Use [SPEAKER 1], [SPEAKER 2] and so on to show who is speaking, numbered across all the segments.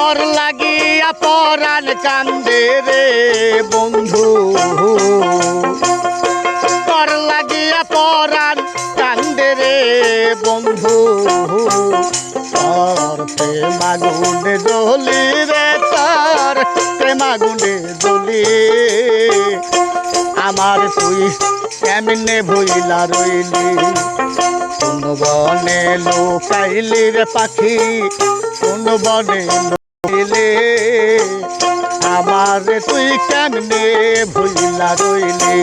[SPEAKER 1] তোর লাগিয়া পরাণ কান্দে রে বন্ধু, তোর লাগিয়া পরাণ কান্দে রে বন্ধু। তোর প্রেমাগুনে জ্বলি রে, তোর প্রেমাগুনে জ্বলি। আমার তুই কেমনে ভুইলা রইলি, কোন বনে লুকাইলি রে পাখি, কোন বনে লুকাইলি। আমার তুই কেমনে ভুইলা রইলি।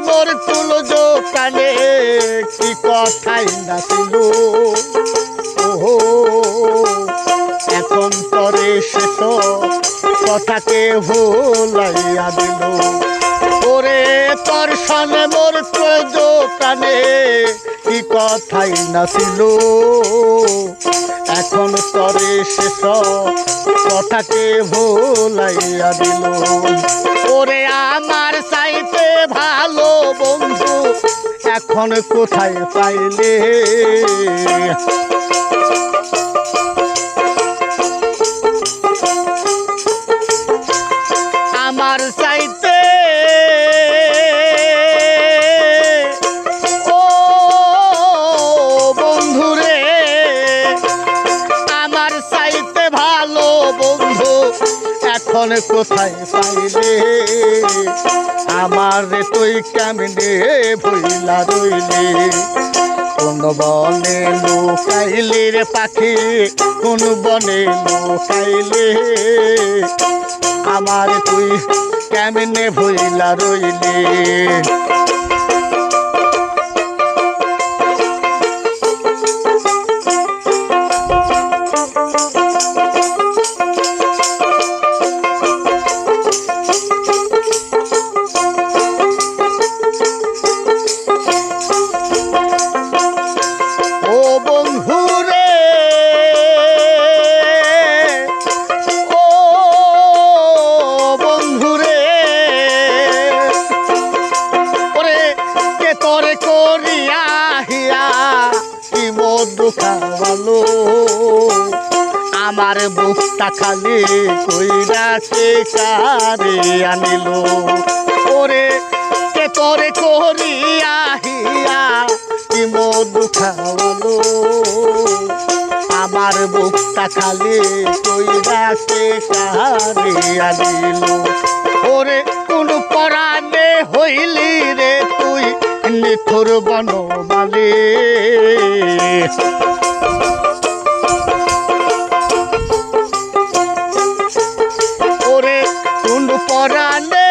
[SPEAKER 1] মোর তুল কানে কি কথাই না ছিল, ওহো এখন তরে শেষ কথাকে ভুলাইয়া দিল। ওরে তোর সনে মোর তুল কানে কি কথাই না ছিল, এখন তরে শেষ কথাকে ভুলাইয়া দিল। ওরে আমার চাইতে ভালো বন্ধু এখন কোথায় পাইলে, আমার চাইতে ও বন্ধুরে, আমার চাইতে ভালো বন্ধু এখন কোথায় পাইলে। আমার তুই কেমনে ভুইলা রইলি, কোন বনে লুকাইলি রে পাখি, কোন বনে লুকাইলি। আমার তুই কেমনে ভুইলা রইলি। আমার বুকটা খালি কইরা কে কারে আনিল, ওরে কে তোরে করিয়া হিয়া কি মধু খাওয়ালো। আমার বুকটা খালি কইরা কে কারে আনিল। ওরে কোন পরাণে হইলি রে তুই নিঠুর বনমালী, পরাণে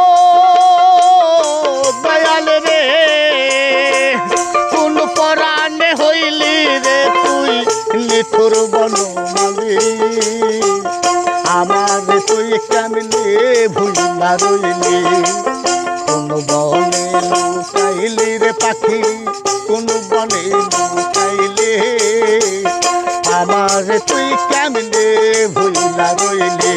[SPEAKER 1] ও দয়াল রে, কোন পরাণে হইলি রে তুই নিঠুর বনমালী। আমার তুই কেমনে ভুইলা রইলি, কোন বনে লুকাইলি রে পাখি, কোন বনে লুকাইলি। আমার তুই কেমনে ভুইলা রইলি।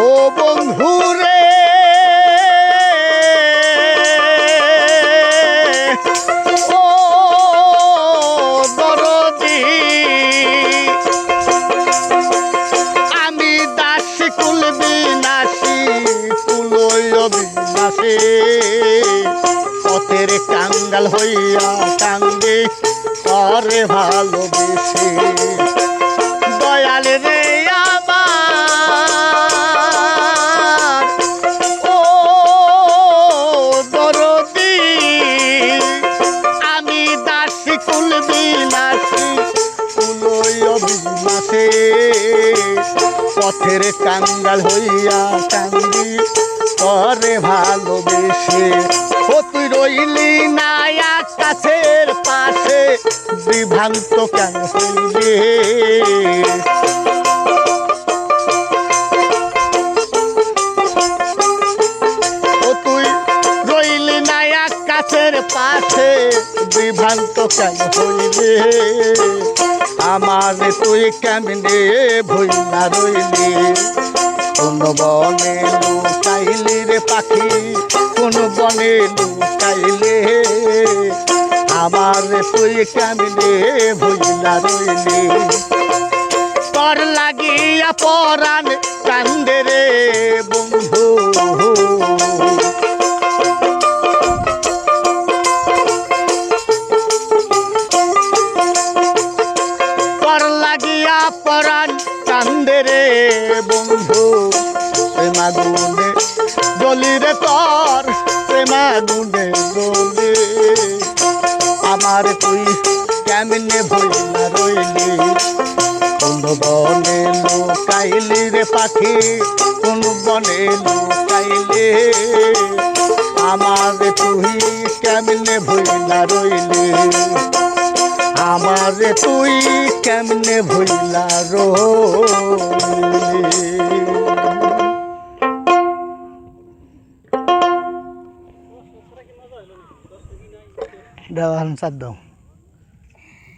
[SPEAKER 1] ও বন্ধু রে পথের কাঙ্গাল হইয়া কান্দে করে ভালোবেসে, দয়াল রে আমার ও প্রেমের কাঙ্গাল হইয়া কান্দি তরে ভালোবেসে। ও তুই রইলি না আকাশের পাশে, বিভ্রান্ত কেন হইলে? ও তুই রইলি না আকাশের পাশে, বিভ্রান্ত কেন হইলে? আমারে তুই কেমনে ভুইলা রইলি? কোন বনে লুকাইলি রে পাখি, কোন বনে লুকাইলে? আমারে তুই কেমনে ভুইলা রইলি? তোর লাগিয়া পরাণ কান্দে রে বন্ধু, তোর লাগিয়া পরাণ কান্দে রে বন্ধু। প্রেমাগুনে জ্বলি রে তোর, প্রেমাগুনে জ্বলি। আমার তুই কেমনে ভুইলা রইলি? কোন বনে লুকাইলি রে পাখি, কোন বনে লুকাইলে? আমার তুই কেমনে ভুইলা রইলি? আমার তুই কেমনে ভুইলা রইলি? দাও আনসার দাও।